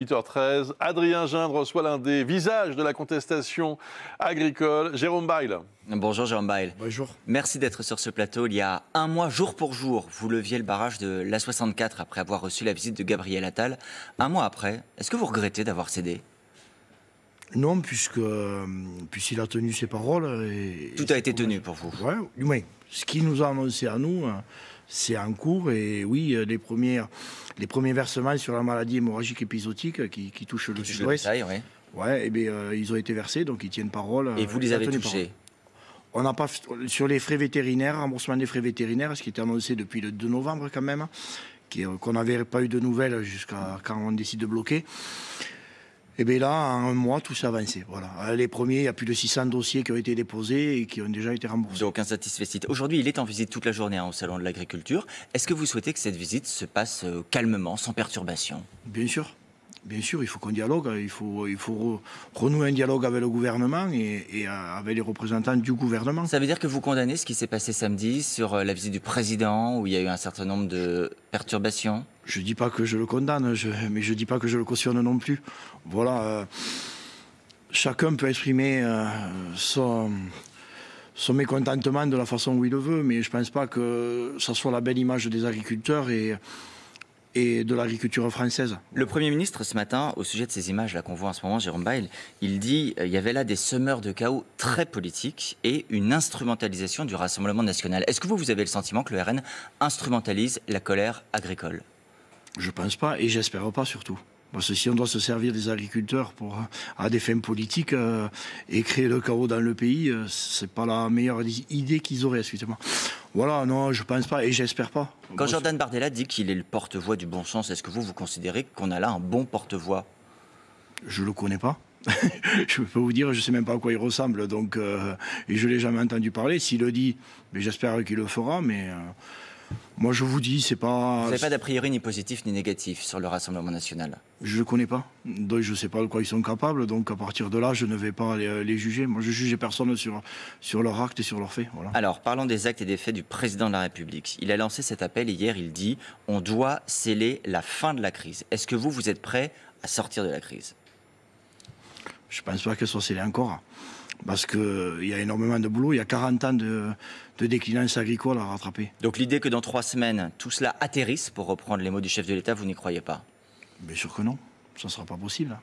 8h13, Adrien Gindre reçoit l'un des visages de la contestation agricole, Jérôme Bail. Bonjour Jérôme Bail. Bonjour. Merci d'être sur ce plateau. Il y a un mois, jour pour jour, vous leviez le barrage de l'A64 après avoir reçu la visite de Gabriel Attal. Un mois après, est-ce que vous regrettez d'avoir cédé? Non, puisqu'il a tenu ses paroles. Tout a été tenu pour vous. Oui, du moins. Ce qu'il nous a annoncé à nous, c'est en cours. Et oui, les premiers versements sur la maladie hémorragique épisodique qui touche le sud-ouest, ils ont été versés, donc ils tiennent parole. Et vous les avez touchés? On n'a pas, sur les frais vétérinaires, remboursement des frais vétérinaires, ce qui était annoncé depuis le 2 novembre quand même, qu'on n'avait pas eu de nouvelles jusqu'à quand on décide de bloquer. Et bien là, en un mois, tout s'est avancé. Voilà. Les premiers, il y a plus de 600 dossiers qui ont été déposés et qui ont déjà été remboursés. Donc un satisfecit. Aujourd'hui, il est en visite toute la journée au Salon de l'Agriculture. Est-ce que vous souhaitez que cette visite se passe calmement, sans perturbation? Bien sûr. Bien sûr, il faut qu'on dialogue. Il faut renouer un dialogue avec le gouvernement et avec les représentants du gouvernement. Ça veut dire que vous condamnez ce qui s'est passé samedi sur la visite du président, où il y a eu un certain nombre de perturbations? Je ne dis pas que je le condamne, mais je ne dis pas que je le cautionne non plus. Voilà. Chacun peut exprimer son mécontentement de la façon où il le veut, mais je ne pense pas que ça soit la belle image des agriculteurs et de l'agriculture française. Le Premier ministre, ce matin, au sujet de ces images-là qu'on voit en ce moment, Jérôme Bail, il dit qu'il y avait là des semeurs de chaos très politiques et une instrumentalisation du Rassemblement national. Est-ce que vous avez le sentiment que le RN instrumentalise la colère agricole? Je pense pas, et j'espère pas surtout. Parce que si on doit se servir des agriculteurs à des fins politiques et créer le chaos dans le pays, c'est pas la meilleure idée qu'ils auraient, excusez-moi. Voilà, non, je pense pas et j'espère pas. Quand Jordan Bardella dit qu'il est le porte-voix du bon sens, est-ce que vous considérez qu'on a là un bon porte-voix? Je le connais pas. Je peux vous dire, je sais même pas à quoi il ressemble, donc et je l'ai jamais entendu parler. S'il le dit, mais j'espère qu'il le fera, mais moi je vous dis, c'est pas... Vous n'avez pas d'a priori ni positif ni négatif sur le Rassemblement national? Je ne le connais pas, donc je ne sais pas de quoi ils sont capables, donc à partir de là, je ne vais pas les juger. Moi, je juge personne sur leurs actes et sur leurs faits. Voilà. Alors, parlons des actes et des faits du président de la République. Il a lancé cet appel hier, il dit « On doit sceller la fin de la crise ». Est-ce que vous êtes prêt à sortir de la crise? Je ne pense pas qu'elle soit scellée encore, parce qu'il y a énormément de boulot, il y a 40 ans de déclinance agricole à rattraper. Donc l'idée que dans 3 semaines, tout cela atterrisse, pour reprendre les mots du chef de l'État, vous n'y croyez pas? Bien sûr que non, ça ne sera pas possible.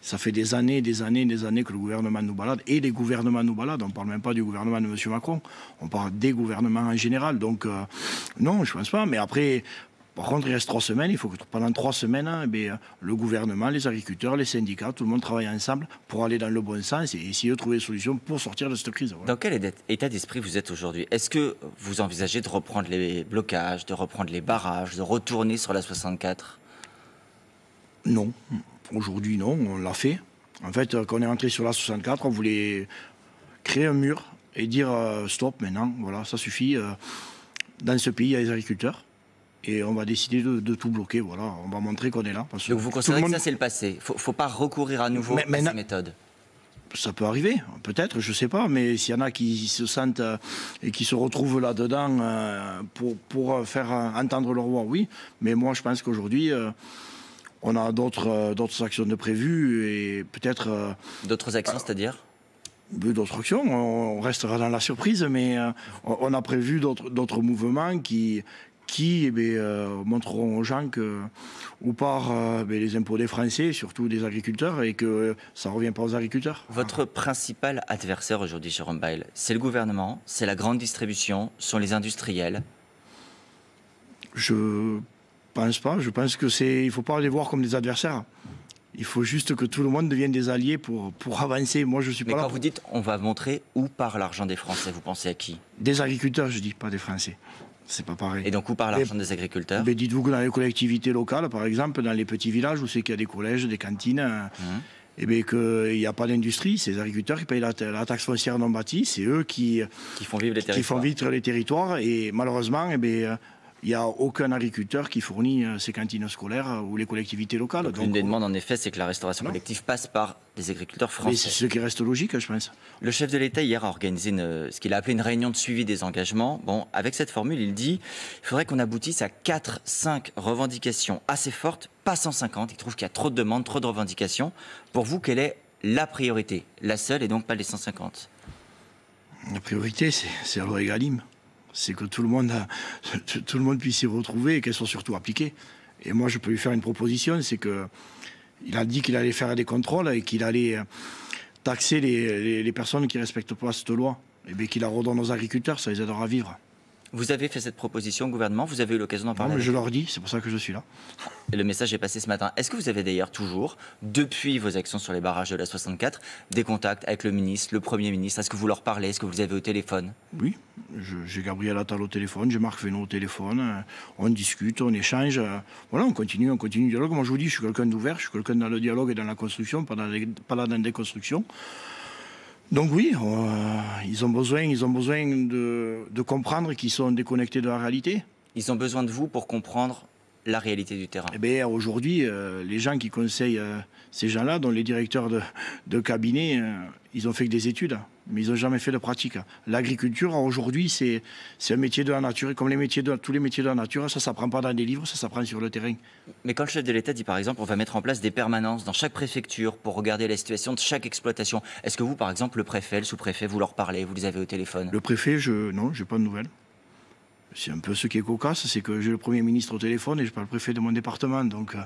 Ça fait des années que le gouvernement nous balade, et les gouvernements nous baladent. On ne parle même pas du gouvernement de M. Macron, on parle des gouvernements en général. Donc non, je ne pense pas, mais après... Par contre, il reste 3 semaines, il faut que pendant 3 semaines, le gouvernement, les agriculteurs, les syndicats, tout le monde travaille ensemble pour aller dans le bon sens et essayer de trouver des solutions pour sortir de cette crise. Voilà. Dans quel état d'esprit vous êtes aujourd'hui? Est-ce que vous envisagez de reprendre les blocages, de reprendre les barrages, de retourner sur la 64? Non, aujourd'hui non, on l'a fait. En fait, quand on est rentré sur la 64, on voulait créer un mur et dire stop maintenant, voilà, ça suffit. Dans ce pays, il y a les agriculteurs. Et on va décider de tout bloquer, voilà. On va montrer qu'on est là. Parce que donc vous considérez que ça c'est le passé? Faut pas recourir à nouveau à ces méthodes? Ça peut arriver, peut-être, je ne sais pas. Mais s'il y en a qui se sentent et qui se retrouvent là-dedans pour faire entendre leur voix, oui. Mais moi, je pense qu'aujourd'hui, on a d'autres actions de prévues et peut-être... D'autres actions, c'est-à-dire? D'autres actions, on restera dans la surprise, mais on a prévu d'autres mouvements qui montreront aux gens que, ou par les impôts des Français, surtout des agriculteurs, et que ça ne revient pas aux agriculteurs. Votre principal adversaire aujourd'hui, Jérôme Bail, c'est le gouvernement, c'est la grande distribution, sont les industriels? Je pense pas. Je pense que il faut pas les voir comme des adversaires. Il faut juste que tout le monde devienne des alliés pour avancer. Moi, je suis pas là. Mais quand vous dites on va montrer où part l'argent des Français, vous pensez à qui? Des agriculteurs, je dis, pas des Français. C'est pas pareil. Et donc où part l'argent des agriculteurs? Dites-vous que dans les collectivités locales, par exemple, dans les petits villages où c'est qu'il y a des collèges, des cantines, qu'il n'y a pas d'industrie, c'est les agriculteurs qui payent la taxe foncière non bâtie, c'est eux qui font vivre les territoires. Et malheureusement, il il n'y a aucun agriculteur qui fournit ces cantines scolaires ou les collectivités locales. Donc, l'une des demandes, en effet, c'est que la restauration collective passe par des agriculteurs français. Mais c'est ce qui reste logique, je pense. Le chef de l'État, hier, a organisé ce qu'il a appelé une réunion de suivi des engagements. Bon, avec cette formule, il dit qu'il faudrait qu'on aboutisse à 4-5 revendications assez fortes, pas 150. Il trouve qu'il y a trop de demandes, trop de revendications. Pour vous, quelle est la priorité? La seule et donc pas les 150? La priorité, c'est la loi Egalim. C'est que tout le monde puisse s'y retrouver et qu'elles soient surtout appliquées. Et moi, je peux lui faire une proposition, c'est que il a dit qu'il allait faire des contrôles et qu'il allait taxer les personnes qui ne respectent pas cette loi. Et bien qu'il la redonne aux agriculteurs, ça les aidera à vivre. Vous avez fait cette proposition au gouvernement, vous avez eu l'occasion d'en parler? Non, mais je leur dis, c'est pour ça que je suis là. Et le message est passé ce matin. Est-ce que vous avez d'ailleurs toujours, depuis vos actions sur les barrages de la 64, des contacts avec le ministre, le Premier ministre? Est-ce que vous leur parlez? Est-ce que vous les avez au téléphone? Oui, j'ai Gabriel Attal au téléphone, j'ai Marc Fesneau au téléphone, on discute, on échange. Voilà, on continue le dialogue. Moi, je vous dis, je suis quelqu'un d'ouvert, je suis quelqu'un dans le dialogue et dans la construction, pas dans la déconstruction. Donc oui, ils ont besoin de comprendre qu'ils sont déconnectés de la réalité. Ils ont besoin de vous pour comprendre la réalité du terrain. Eh bien, aujourd'hui, les gens qui conseillent ces gens-là, dont les directeurs de cabinet, ils ont fait que des études, mais ils n'ont jamais fait de pratique. L'agriculture, aujourd'hui, c'est un métier de la nature. Et comme tous les métiers de la nature, ça ne s'apprend pas dans des livres, ça s'apprend sur le terrain. Mais quand le chef de l'État dit, par exemple, on va mettre en place des permanences dans chaque préfecture pour regarder la situation de chaque exploitation, est-ce que vous, par exemple, le préfet, le sous-préfet, vous leur parlez, vous les avez au téléphone? Le préfet, non, je n'ai pas de nouvelles. C'est un peu ce qui est cocasse, c'est que j'ai le Premier ministre au téléphone et je parle le préfet de mon département. Donc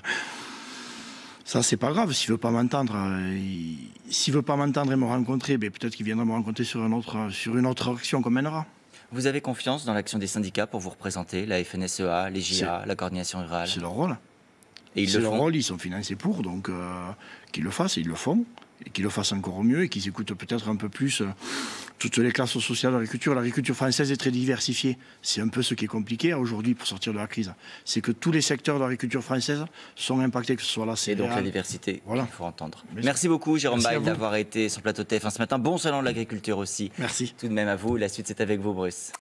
ça, c'est pas grave. S'il ne veut pas m'entendre, et me rencontrer, ben, peut-être qu'il viendra me rencontrer sur une autre action qu'on mènera. Vous avez confiance dans l'action des syndicats pour vous représenter, la FNSEA, les JA, la coordination rurale? C'est leur rôle. Et c'est leur rôle, ils sont financés pour, donc qu'ils le fassent, et ils le font. Et qu'ils le fassent encore mieux et qu'ils écoutent peut-être un peu plus toutes les classes sociales de l'agriculture. L'agriculture française est très diversifiée. C'est un peu ce qui est compliqué aujourd'hui pour sortir de la crise. C'est que tous les secteurs de l'agriculture française sont impactés, que ce soit la céréale. Et donc la diversité, voilà. Il faut entendre. Merci beaucoup Jérôme Bail d'avoir été sur le plateau TF1 ce matin. Bon salon de l'agriculture aussi. Merci. Tout de même à vous. La suite c'est avec vous Bruce.